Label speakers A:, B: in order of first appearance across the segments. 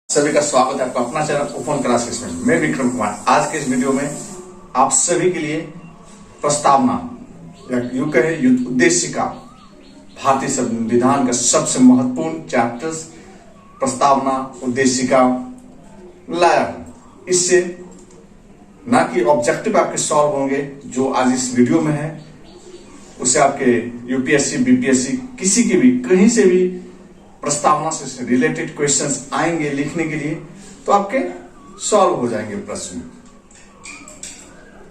A: सभी का स्वागत है आपका अपना चैनल ओपन क्लासेस में। मैं विक्रम कुमार। आज के इस वीडियो में आप सभी के लिए प्रस्तावना या यूं कहें उद्देशिका, भारतीय संविधान का सबसे महत्वपूर्ण चैप्टर्स प्रस्तावना उद्देशिका लाया हूं। इससे ना कि ऑब्जेक्टिव आपके सॉल्व होंगे जो आज इस वीडियो में है, उससे आपके यूपीएससी बीपीएससी किसी के भी कहीं से भी प्रस्तावना से रिलेटेड क्वेश्चंस आएंगे लिखने के लिए, तो आपके सॉल्व हो जाएंगे प्रश्न।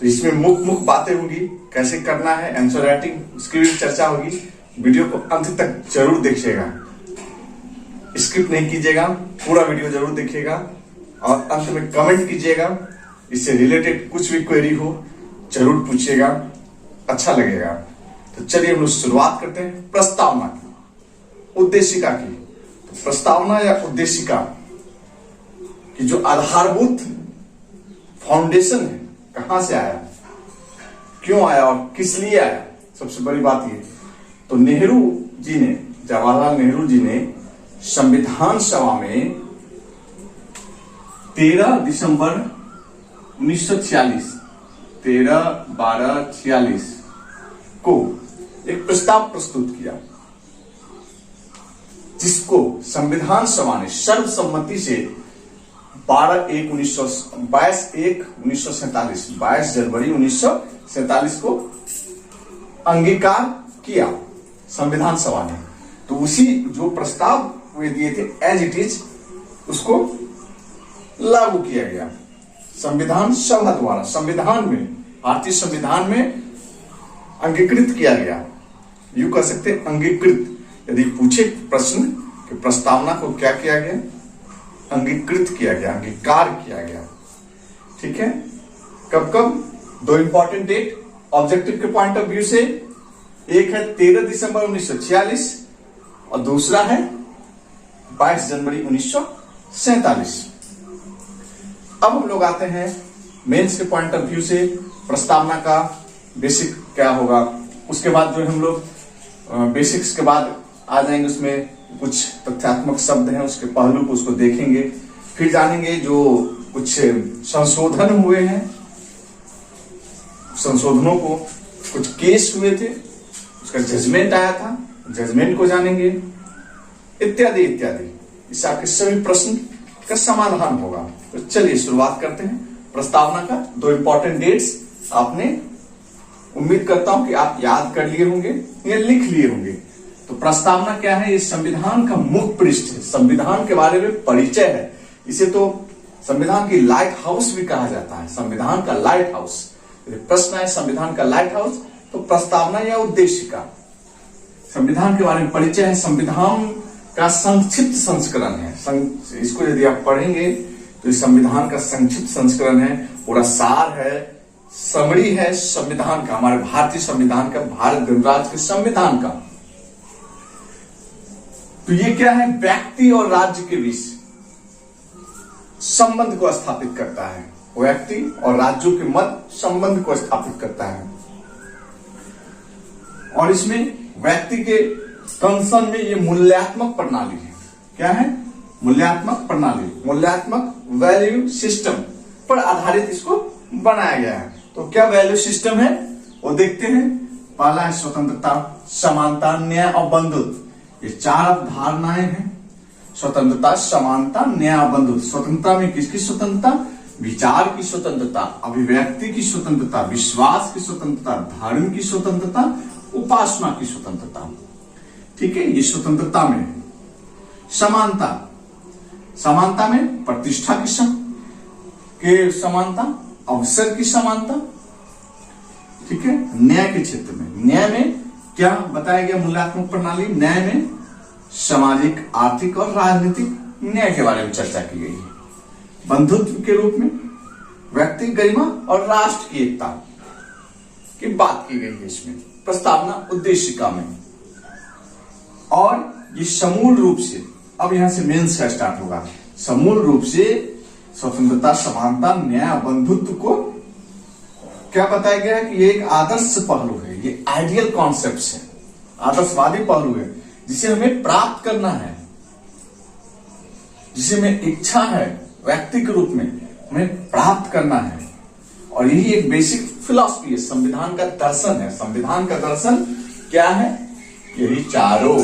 A: तो इसमें मुख्य बातें होंगी, कैसे करना है, आंसर राइटिंग, उसकी भी चर्चा होगी। वीडियो को अंत तक जरूर देखिएगा, स्किप नहीं कीजिएगा, पूरा वीडियो जरूर देखिएगा और अंत में कमेंट कीजिएगा। इससे रिलेटेड कुछ भी क्वेरी हो जरूर पूछिएगा, अच्छा लगेगा। तो चलिए हम लोग शुरुआत करते हैं प्रस्तावना की, उद्देशिका की। तो प्रस्तावना या उद्देशिका की जो आधारभूत फाउंडेशन है, कहां से आया, क्यों आया और किस लिए आया, सबसे बड़ी बात ये। तो नेहरू जी ने, जवाहरलाल नेहरू जी ने संविधान सभा में 13 दिसंबर 1946 13/12/46 को एक प्रस्ताव प्रस्तुत किया, जिसको संविधान सभा ने सर्वसम्मति से 22 जनवरी 1947 को अंगीकार किया संविधान सभा ने। तो उसी जो प्रस्ताव वे दिए थे एज इट इज उसको लागू किया गया संविधान सभा द्वारा। संविधान में, भारतीय संविधान में अंगीकृत किया गया, यूं कह सकते अंगीकृत। यदि पूछे प्रश्न कि प्रस्तावना को क्या किया गया, अंगीकृत किया गया, अंगीकार किया गया। ठीक है, कब कब, दो इंपॉर्टेंट डेट ऑब्जेक्टिव के पॉइंट ऑफ व्यू से, एक है 13 दिसंबर 1946 और दूसरा है 22 जनवरी 1947। अब हम लोग आते हैं मेंस के पॉइंट ऑफ व्यू से, प्रस्तावना का बेसिक क्या होगा। उसके बाद जो हम लोग बेसिक्स के बाद आ जाएंगे, उसमें कुछ तथ्यात्मक शब्द हैं, उसके पहलू को उसको देखेंगे। फिर जानेंगे जो कुछ संशोधन हुए हैं, संशोधनों को कुछ केस हुए थे, उसका जजमेंट आया था, जजमेंट को जानेंगे, इत्यादि इत्यादि। इससे आपके सभी प्रश्न का समाधान होगा। तो चलिए शुरुआत करते हैं प्रस्तावना का। दो इंपॉर्टेंट डेट्स आपने, उम्मीद करता हूं कि आप याद कर लिए होंगे या लिख लिए होंगे। तो प्रस्तावना क्या है, ये संविधान का मुख्य पृष्ठ है, संविधान के बारे में परिचय है। इसे तो संविधान की लाइट हाउस भी कहा जाता है, संविधान का लाइट हाउस। प्रश्न है संविधान का लाइट हाउस, तो प्रस्तावना या उद्देशिका संविधान के बारे में परिचय है, संविधान का संक्षिप्त संस्करण है। इसको यदि आप पढ़ेंगे तो इस संविधान का संक्षिप्त संस्करण है, पूरा सार है, समरी है संविधान का, हमारे भारतीय संविधान का, भारत गणराज्य के संविधान का। तो ये क्या है, व्यक्ति और राज्य के बीच संबंध को स्थापित करता है, व्यक्ति और राज्यों के मध्य संबंध को स्थापित करता है। और इसमें व्यक्ति के कंसर्न में ये मूल्यात्मक प्रणाली है। क्या है, मूल्यात्मक प्रणाली, मूल्यात्मक वैल्यू सिस्टम पर आधारित इसको बनाया गया है। तो क्या वैल्यू सिस्टम है वो देखते हैं। पहला है स्वतंत्रता, समानता, न्याय और बंधुत्व। ये चार अवधारणाएं हैं, स्वतंत्रता, समानता, न्याय और बंधुत्व। स्वतंत्रता में किसकी स्वतंत्रता, विचार की स्वतंत्रता, अभिव्यक्ति की स्वतंत्रता, विश्वास की स्वतंत्रता, धर्म की स्वतंत्रता, उपासना की स्वतंत्रता। ठीक है, ये स्वतंत्रता में है। समानता, समानता में प्रतिष्ठा की समानता, अवसर की समानता। ठीक है, न्याय के क्षेत्र में, न्याय में क्या बताया गया, मूल्यात्मक प्रणाली, न्याय में सामाजिक, आर्थिक और राजनीतिक न्याय के बारे में चर्चा की गई है। बंधुत्व के रूप में व्यक्ति गरिमा और राष्ट्र की एकता की बात की गई है इसमें प्रस्तावना उद्देशिका में। और ये समूल रूप से, अब यहां से मेंस का स्टार्ट होगा, समूल रूप से स्वतंत्रता, समानता, न्याय, बंधुत्व को क्या बताया गया है कि ये एक आदर्श पहलू है, ये आइडियल कॉन्सेप्ट है, आदर्शवादी पहलू है, जिसे हमें प्राप्त करना है। जिसे में इच्छा है व्यक्ति के रूप में हमें प्राप्त करना है। और यही एक बेसिक फिलॉसफी है, संविधान का दर्शन है। संविधान का दर्शन क्या है? यही चारों,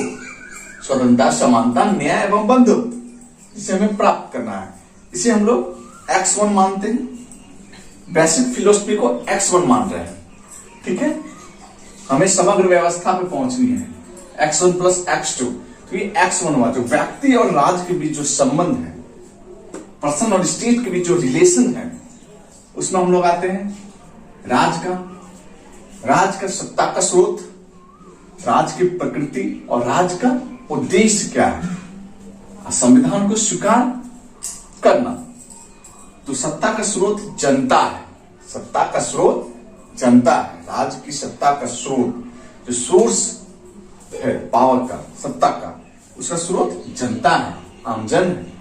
A: स्वतंत्रता, समानता, न्याय एवं बंधुत्व, जिसे हमें प्राप्त करना है। इसे हम लोग X1 मानते हैं, बेसिक फिलोसफी को X1 मान रहे हैं। ठीक है, हमें समग्र व्यवस्था पे पहुंचनी है, X1 प्लस X2। तो ये X1 हुआ, जो व्यक्ति और राज्य के बीच जो संबंध है, पर्सन और स्टेट के बीच जो रिलेशन है, उसमें हम लोग आते हैं राज का सत्ता का स्रोत, राज की प्रकृति और राज का उद्देश्य क्या है, संविधान को स्वीकार करना। तो सत्ता का स्रोत जनता है, सत्ता का स्रोत जनता है। राज्य की सत्ता का स्रोत, जो सोर्स है पावर का, सत्ता का, उसका स्रोत जनता है, आमजन है।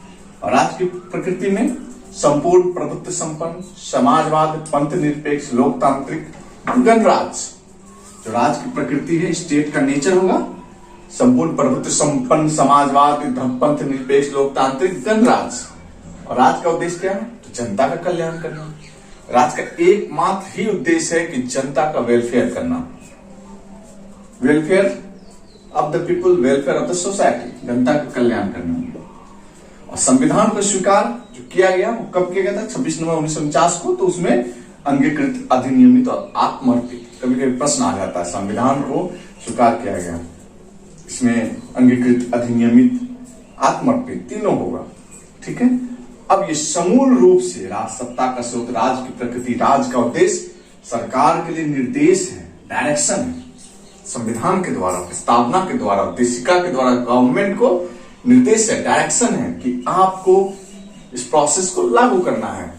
A: और राज्य की प्रकृति में संपूर्ण प्रभुत्व संपन्न, समाजवाद, पंथ निरपेक्ष, लोकतांत्रिक, गणराज्य। जो राज्य की प्रकृति है, स्टेट का नेचर होगा संपूर्ण प्रभुत्व संपन्न, समाजवाद, पंथ निरपेक्ष, लोकतांत्रिक, गणराज्य। और राज्य का उद्देश्य क्या है? तो जनता का कल्याण करना। राज्य का एकमात्र ही उद्देश्य है कि जनता का वेलफेयर करना, welfare of the people, welfare of the society, जनता का कल्याण करना। और संविधान को स्वीकार जो किया गया वो कब किया गया था? 26 नवंबर 1949 को। तो उसमें अंगीकृत, अधिनियमित और आत्मर्पित, कभी कभी प्रश्न आ जाता है, संविधान को स्वीकार किया गया, इसमें अंगीकृत, अधिनियमित, आत्मर्पित तीनों होगा। ठीक है, अब ये समूल रूप से राज सत्ता का स्रोत, राज की प्रकृति, राज का उद्देश्य, सरकार के लिए निर्देश है, डायरेक्शन है। संविधान के द्वारा, प्रस्तावना के द्वारा, उद्देशिका के द्वारा गवर्नमेंट को निर्देश है, डायरेक्शन है कि आपको इस प्रोसेस को लागू करना है।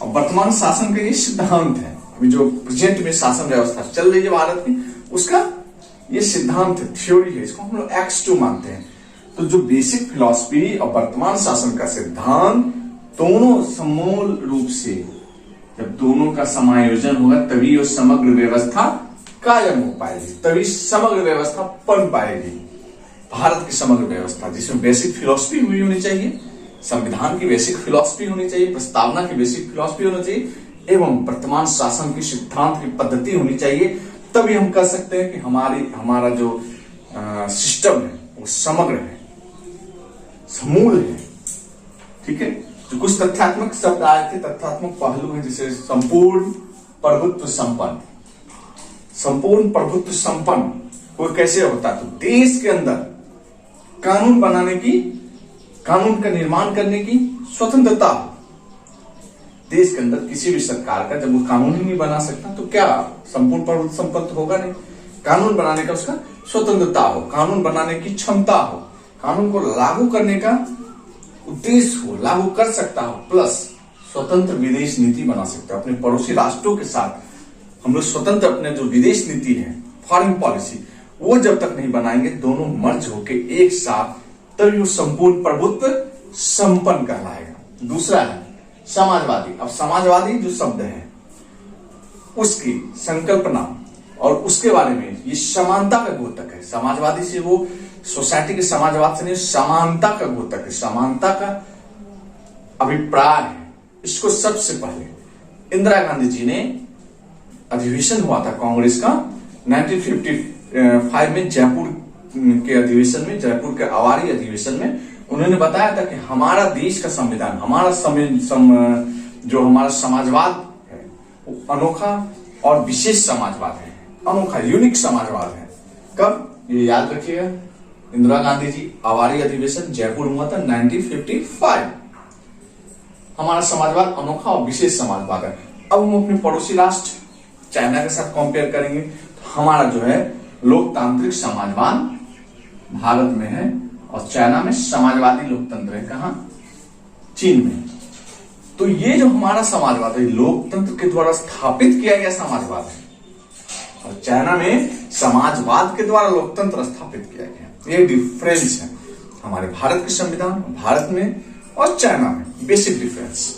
A: और वर्तमान शासन का ये सिद्धांत है, अभी जो प्रेजेंट में शासन व्यवस्था चल रही है भारत में, उसका ये सिद्धांत है, थ्योरी है। इसको हम लोग X2 मानते हैं। तो जो बेसिक फिलॉसफी और वर्तमान शासन का सिद्धांत, दोनों समूल रूप से, जब दोनों का समायोजन होगा तभी वो समग्र व्यवस्था कायम हो पाएगी, तभी समग्र व्यवस्था बन पाएगी। भारत की समग्र व्यवस्था, जिसमें बेसिक फिलॉसफी हुई होनी चाहिए, संविधान की बेसिक फिलॉसफी होनी चाहिए, प्रस्तावना की बेसिक फिलॉसफी होनी चाहिए, एवं वर्तमान शासन की सिद्धांत की पद्धति होनी चाहिए। तभी हम कह सकते हैं कि हमारा जो सिस्टम है वो समग्र है, समूल है। ठीक है, तो कुछ तथ्यात्मक शब्द आए थे, तथ्यात्मक पहलू है, जैसे संपूर्ण प्रभुत्व संपन्न। संपूर्ण प्रभुत्व संपन्न वो कैसे होता है? तो देश के अंदर कानून बनाने की, कानून का निर्माण करने की स्वतंत्रता। देश के अंदर किसी भी सरकार का जब वो कानून ही नहीं बना सकता तो क्या संपूर्ण प्रभुत्व संपन्न होगा? नहीं। कानून बनाने का उसका स्वतंत्रता हो, कानून बनाने की क्षमता हो, कानून को लागू करने का उद्देश्य हो, लागू कर सकता हो, प्लस स्वतंत्र विदेश नीति बना सकता है। अपने पड़ोसी राष्ट्रों के साथ हम लोग स्वतंत्र अपने जो विदेश नीति है, फॉरेन पॉलिसी, वो जब तक नहीं बनाएंगे, दोनों मर्ज होके एक साथ, तभी वो संपूर्ण प्रभुत्व संपन्न कहलाएगा। दूसरा है समाजवादी। अब समाजवादी जो शब्द है उसकी संकल्पना और उसके बारे में, ये समानता का द्योतक है। समाजवादी से वो सोसाइटी के समाजवाद से नहीं, समानता का द्योतक है, समानता का अभिप्राय है। इसको सबसे पहले इंदिरा गांधी जी ने, अधिवेशन हुआ था कांग्रेस का 1955 में, जयपुर के अधिवेशन में, जयपुर के आवारी अधिवेशन में उन्होंने बताया था कि हमारा देश का संविधान, हमारा जो हमारा समाजवाद है वो अनोखा और विशेष समाजवाद है, अनोखा यूनिक समाजवाद है। कब? ये याद रखिएगा, इंदिरा गांधी जी आवारी अधिवेशन जयपुर हुआ था 1955। हमारा समाजवाद अनोखा और विशेष समाजवाद है। अब हम अपने पड़ोसी राष्ट्र चाइना के साथ कंपेयर करेंगे तो हमारा जो है लोकतांत्रिक समाजवाद भारत में है और चाइना में समाजवादी लोकतंत्र है। कहां? चीन में। तो ये जो हमारा समाजवाद है, लोकतंत्र के द्वारा स्थापित किया गया समाजवाद है, और चाइना में समाजवाद के द्वारा लोकतंत्र स्थापित किया गया। ये डिफरेंस है हमारे भारत के संविधान, भारत में और चाइना में, बेसिक डिफरेंस।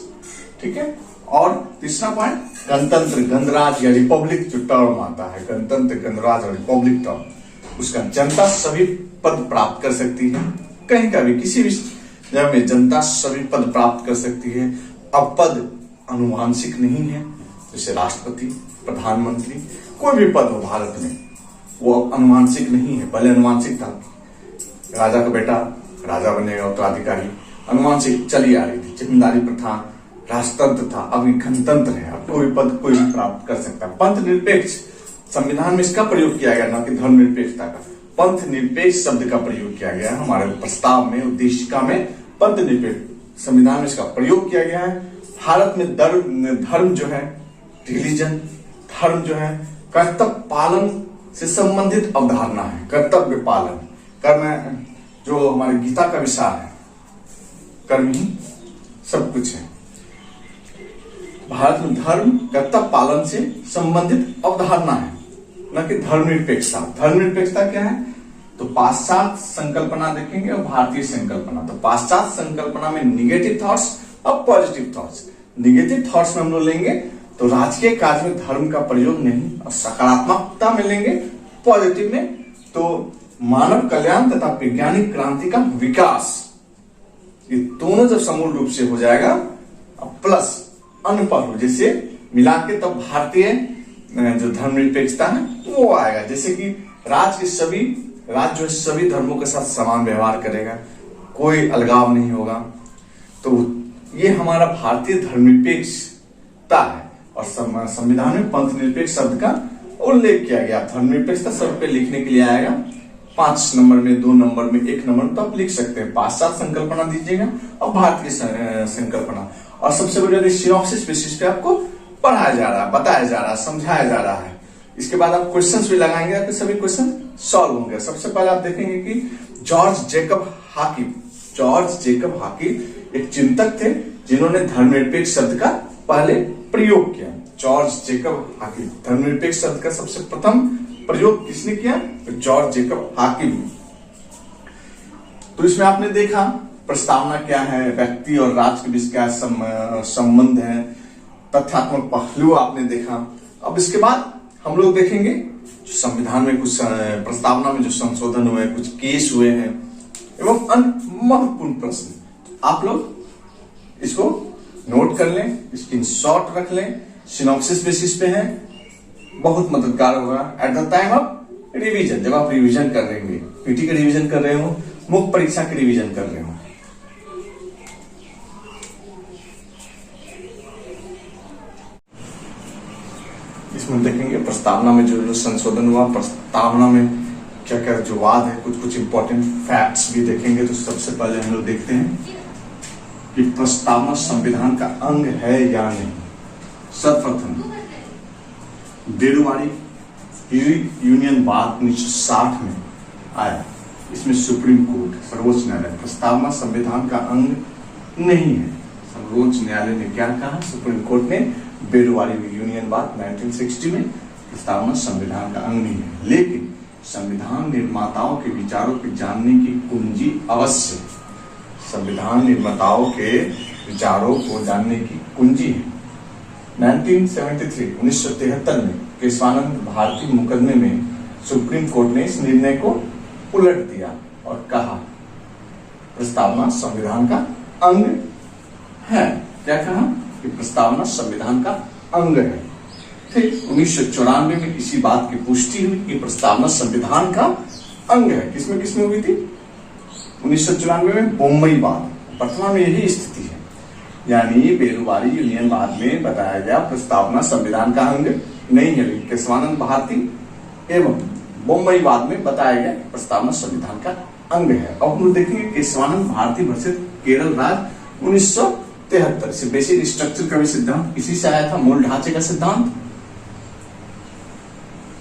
A: ठीक है। और तीसरा पॉइंट, गणतंत्र, गणराज या रिपब्लिक जो टर्म आता है, गणतंत्र, गणराज और रिपब्लिक टर्म, उसका जनता सभी पद प्राप्त कर सकती है, कहीं का भी, किसी भी में जनता सभी पद प्राप्त कर सकती है। अब पद अनुवांशिक नहीं है, जैसे राष्ट्रपति, प्रधानमंत्री, कोई भी पद हो भारत में वो अब अनुवांशिक नहीं है। पहले अनुवांशिक था, राजा का बेटा राजा बनेगा, उत्तराधिकारी, अनुवांशिक चली आ रही थी। जमींदारी प्रथा, राष्ट्रतंत्र था, अभी गणतंत्र है। अब कोई पद कोई भी प्राप्त कर सकता है। पंथ निरपेक्ष, संविधान में इसका प्रयोग किया गया, न कि धर्म निरपेक्षता का। पंथ निरपेक्ष शब्द का प्रयोग किया गया है हमारे प्रस्ताव में, उद्देशिका में पंथ निरपेक्ष संविधान में इसका प्रयोग किया गया है। भारत में धर्म जो है, रिलीजन, धर्म जो है कर्तव्य पालन से संबंधित अवधारणा है। कर्तव्य पालन, कर्म जो हमारे गीता का विचार है, कर्म ही सब कुछ है। भारत में धर्म कर्तव्य पालन से संबंधित अवधारणा है, न कि धर्मनिरपेक्षता। धर्मनिरपेक्षता क्या है? तो पाश्चात्य संकल्पना देखेंगे और भारतीय संकल्पना। तो पाश्चात्य संकल्पना में निगेटिव थॉट्स और पॉजिटिव थॉट्स। निगेटिव थॉट्स में हम लोग लेंगे तो राजकीय कार्य में धर्म का प्रयोग नहीं, और सकारात्मकता में लेंगे पॉजिटिव में तो मानव कल्याण तथा वैज्ञानिक क्रांति का विकास। ये दोनों जब समूल रूप से हो जाएगा, प्लस अन्य पर हो, जैसे मिला के तब भारतीय जो धर्मनिरपेक्षता है वो आएगा। जैसे कि राज्य जो है सभी धर्मों के साथ समान व्यवहार करेगा, कोई अलगाव नहीं होगा। तो ये हमारा भारतीय धर्मनिरपेक्षता है। और संविधान में पंथ निरपेक्ष शब्द का उल्लेख किया गया। धर्मनिरपेक्षता सब पे लिखने के लिए आएगा, 5 नंबर में, 2 नंबर में, 1 नंबर में, तो आप लिख सकते हैं। पाश्चात्य संकल्पना दीजिएगा और भारतीय संकल्पना, और सबसे बड़ी सिनॉप्सिस बेसिस पे आपको पढ़ाया जा रहा है, बताया जा रहा है, समझाया जा रहा है। इसके बाद आप क्वेश्चंस भी लगाएंगे, आपके सभी क्वेश्चन सॉल्व होंगे। सबसे पहले आप देखेंगे कि जॉर्ज जेकब हाकिम एक चिंतक थे जिन्होंने धर्मनिरपेक्ष शब्द का पहले प्रयोग किया। जॉर्ज जेकब हाकिम, धर्मनिरपेक्ष शब्द का सबसे प्रथम प्रयोग किसने किया? तो जॉर्ज जेकब हाकिम ने। तो इसमें आपने देखा प्रस्तावना क्या है, व्यक्ति और राष्ट्र के बीच क्या संबंध है, तथ्यात्मक पहलू आपने देखा। अब इसके बाद हम लोग देखेंगे संविधान में कुछ प्रस्तावना में जो संशोधन हुए, कुछ केस हुए हैं एवं अन्य महत्वपूर्ण प्रश्न। आप लोग इसको नोट कर लें, स्क्रीनशॉट रख लें, सिनॉप्सिस बेसिस पे है, बहुत मददगार होगा at the time of revision. जब आप रिवीजन कर रहे होंगे, पीटी का रिवीजन कर रहे हो, मुख्य परीक्षा की रिवीजन कर रहे हो। इसमें देखेंगे प्रस्तावना में जो संशोधन हुआ, प्रस्तावना में क्या क्या जो वाद है, कुछ इंपॉर्टेंट फैक्ट्स भी देखेंगे। तो सबसे पहले हम लोग देखते हैं कि प्रस्तावना संविधान का अंग है या नहीं। सर्वप्रथम बेरुवारी यूनियन बात 1960 में आया। इसमें सुप्रीम कोर्ट, सर्वोच्च न्यायालय, प्रस्तावना संविधान का अंग नहीं है। सर्वोच्च न्यायालय ने क्या कहा? सुप्रीम कोर्ट ने बेरुवारी यूनियन बात 1960 में प्रस्तावना संविधान का अंग नहीं है। लेकिन संविधान निर्माताओं के विचारों को जानने की कुंजी अवश्य, संविधान निर्माताओं के विचारों को जानने की कुंजी है। 1973 में केशवानंद भारती मुकदमे में सुप्रीम कोर्ट ने इस निर्णय को उलट दिया और कहा प्रस्तावना संविधान का अंग है। क्या कहा? कि प्रस्तावना संविधान का अंग है। फिर 1994 में इसी बात की पुष्टि हुई कि प्रस्तावना संविधान का अंग है। किसमें हुई थी? 1994 में बम्बई वाद। वर्तमान में यही स्थिति है, यानी बेरुवारी यूनियन वाद में बताया गया प्रस्तावना संविधान का अंग नहीं है। केशवानंद भारती एवं बम्बई वाद में बताया गया प्रस्तावना संविधान का अंग है। अब हम देखेंगे केशवानंद भारती वर्सेस केरल राज्य 1973 से बेसिक स्ट्रक्चर का भी सिद्धांत इसी से आया था। मूल ढांचे का सिद्धांत,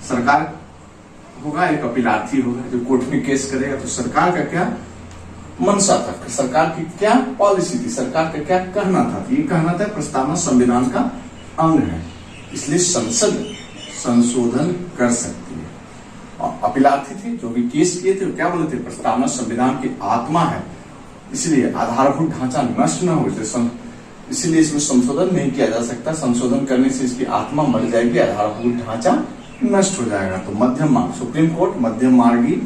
A: सरकार होगा, एक अपीलार्थी होगा जो कोर्ट में केस करेगा। तो सरकार का क्या मंशा था, सरकार की क्या पॉलिसी थी, सरकार का क्या कहना था? ये कहना था प्रस्तावना संविधान का अंग है, इसलिए संसद संशोधन कर सकती है। और अपीलार्थी थे जो भी केस किए थे, क्या बोले थे? प्रस्तावना संविधान की आत्मा है, इसलिए आधारभूत ढांचा नष्ट न हो, इसलिए इसमें संशोधन नहीं किया जा सकता। संशोधन करने से इसकी आत्मा मर जाएगी, आधारभूत ढांचा नष्ट हो जाएगा। तो मध्यम मार्ग, सुप्रीम कोर्ट मध्यम मार्गी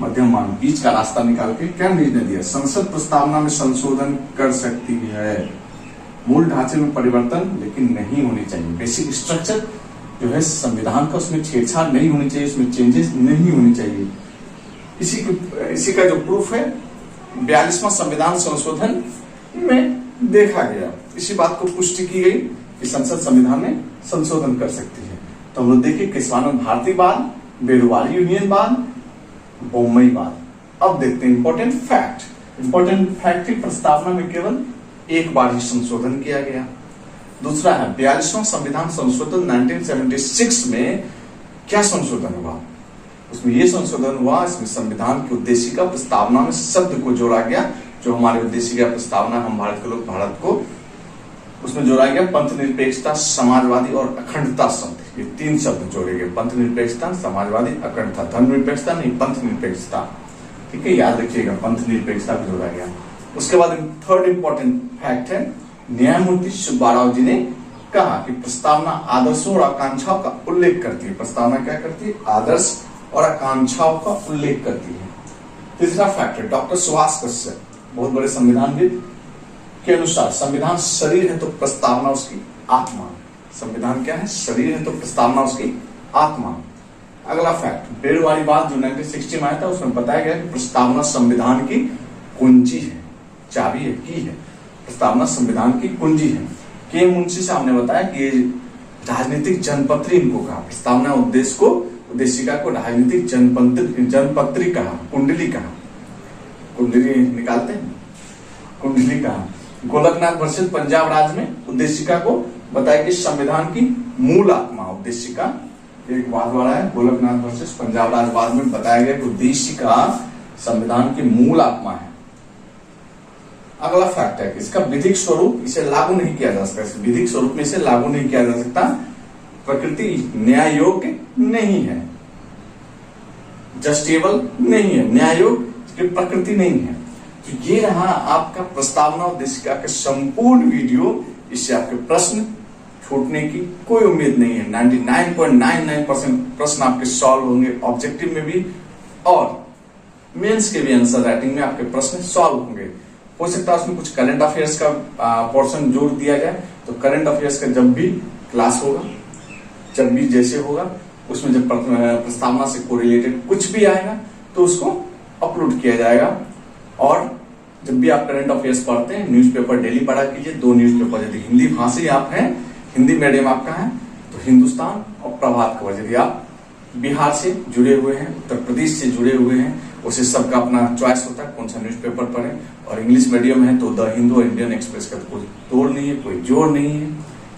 A: मध्यम मार्ग, बीच का रास्ता निकाल के क्या निर्णय दिया, संसद प्रस्तावना में संशोधन कर सकती है, मूल ढांचे में परिवर्तन लेकिन नहीं होनी चाहिए, बेसिक स्ट्रक्चर जो है संविधान का उसमें छेड़छाड़ नहीं होनी चाहिए, उसमें चेंजेस नहीं होनी चाहिए। इसी का जो प्रूफ है 42वां संविधान संशोधन में देखा गया, इसी बात को पुष्टि की गई कि संसद संविधान में संशोधन कर सकती है। तो हम लोग देखिए किस्वानंद भारतीवाद, बेरुवारी यूनियनवाद, बोम्मईवाद। अब देखते हैं इंपॉर्टेंट फैक्ट। इंपॉर्टेंट फैक्ट की प्रस्तावना में केवल एक बार ही संशोधन किया गया। दूसरा है 42वां संविधान संशोधन 1976 में क्या संशोधन हुआ, उसमें यह संशोधन हुआ, इसमें संविधान की उद्देशिका प्रस्तावना में शब्द को जोड़ा गया, जो हमारे उद्देशिका प्रस्तावना हम भारत के लोग भारत को, उसमें जोड़ा गया पंथ निरपेक्षता, समाजवादी और अखंडता शब्द, ये 3 शब्द जोड़े गए, पंथ निरपेक्षता, समाजवादी, अखंडता, धर्म निरपेक्षता नहीं, पंथ निरपेक्षता, ठीक है, याद रखिएगा, पंथ निरपेक्षता भी जोड़ा गया। उसके बाद थर्ड इंपॉर्टेंट फैक्ट है, न्यायमूर्ति सुब्बा राव जी ने कहा कि प्रस्तावना आदर्शों और आकांक्षाओं का उल्लेख करती है। प्रस्तावना क्या करती है, आदर्श और आकांक्षाओं का उल्लेख करती है। तीसरा फैक्ट है डॉक्टर सुभाष कश्यप, बहुत बड़े संविधानविद, के अनुसार संविधान शरीर है तो प्रस्तावना उसकी आत्मा। संविधान क्या है, शरीर है तो प्रस्तावना उसकी आत्मा। अगला फैक्ट, बेरुवारीवाद जो 1960 में आया था, उसमें बताया गया कि प्रस्तावना संविधान की कुंजी है, चाबी है, की है, प्रस्तावना संविधान की कुंजी है। के मुंशी साहब ने बताया कि राजनीतिक जनपत्री इनको कहा, प्रस्तावना उद्देश्य को, उद्देशिका को राजनीतिक जनपत्री कहा, कुंडली कहा, कुंडली निकालते हैं, कुंडली कहा। गोलकनाथ वर्सेस पंजाब राज्य में उद्देशिका को बताया कि संविधान की मूल आत्मा, उद्देशिका एक वाद वाला है, गोलकनाथ वर्सेस पंजाब राज्य वाद में बताया गया कि उद्देशिका संविधान की मूल आत्मा है। अगला फैक्ट है कि इसका विधिक स्वरूप, इसे लागू नहीं किया जा सकता, विधिक स्वरूप में इसे लागू नहीं किया जा सकता, प्रकृति न्याय योग्य नहीं है, जस्टिसेबल नहीं है, न्याय योग्य की प्रकृति नहीं है। तो ये रहा आपका प्रस्तावना उद्देशिका का संपूर्ण वीडियो। इससे आपके प्रश्न छूटने की कोई उम्मीद नहीं है। 99.99% प्रश्न आपके सॉल्व होंगे, ऑब्जेक्टिव में भी और मेंस के भी आंसर राइटिंग में आपके प्रश्न सॉल्व होंगे। हो सकता है उसमें कुछ करंट अफेयर्स का पोर्शन जोड़ दिया जाए, तो करंट अफेयर्स का जब भी क्लास होगा, जब भी जैसे होगा, उसमें जब प्रस्तावना से कोरिलेटेड कुछ भी आएगा तो उसको अपलोड किया जाएगा। और जब भी आप करंट अफेयर्स पढ़ते हैं, न्यूज़पेपर डेली पढ़ा कीजिए, 2 न्यूज़पेपर, यदि हिंदी भाषी आप हैं, हिंदी मीडियम आपका है तो हिंदुस्तान और प्रभात खबर, यदि आप बिहार से जुड़े हुए हैं, उत्तर प्रदेश से जुड़े हुए हैं, उसे सबका अपना चॉइस होता है कौन सा न्यूज़पेपर पढ़ें। और इंग्लिश मीडियम है तो द हिंदू और इंडियन एक्सप्रेस का कोई तोड़ नहीं है, कोई जोड़ नहीं है।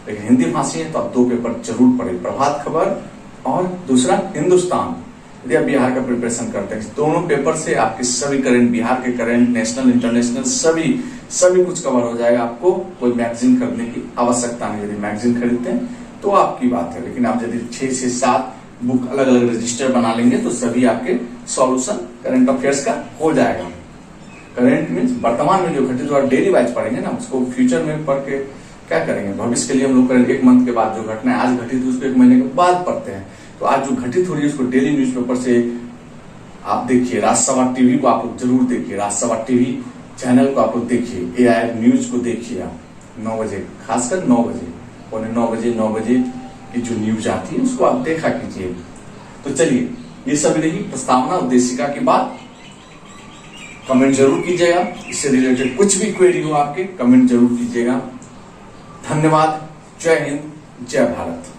A: लेकिन हिंदी भाषी है तो आप 2 पेपर जरूर पढ़ें, प्रभात खबर और दूसरा हिंदुस्तान। यदि आप बिहार का प्रिपरेशन करते हैं, दोनों पेपर से आपके सभी करंट, बिहार के करंट, नेशनल, इंटरनेशनल, सभी कुछ कवर हो जाएगा। आपको कोई मैगजीन खरीदने की आवश्यकता नहीं। यदि मैगजीन खरीदते हैं तो आपकी बात है, लेकिन आप यदि 6 से 7 बुक अलग अलग रजिस्टर बना लेंगे तो सभी आपके सॉल्यूशन करंट अफेयर्स का हो जाएगा। करंट मीन्स वर्तमान में जो घटित हुआ, डेली वाइज पढ़ेंगे ना, उसको फ्यूचर में पढ़ के क्या करेंगे, भविष्य के लिए हम लोग करेंगे। 1 मंथ के बाद जो घटना आज घटित हुई उसको 1 महीने के बाद पढ़ते हैं। तो आज जो घटित हो रही है उसको डेली न्यूज़पेपर से आप देखिए। राजसभा टीवी को आप लोग जरूर देखिए, राजसभा टीवी चैनल को आप लोग देखिए, AIR न्यूज को देखिए आप 9 बजे, खासकर 9 बजे, 9 बजे की जो न्यूज आती है उसको आप देखा कीजिए। तो चलिए, ये सभी रही प्रस्तावना उद्देशिका की बात। कमेंट जरूर कीजिएगा, इससे रिलेटेड कुछ भी क्वेरी हो आपके, कमेंट जरूर कीजिएगा। धन्यवाद। जय हिंद, जय भारत।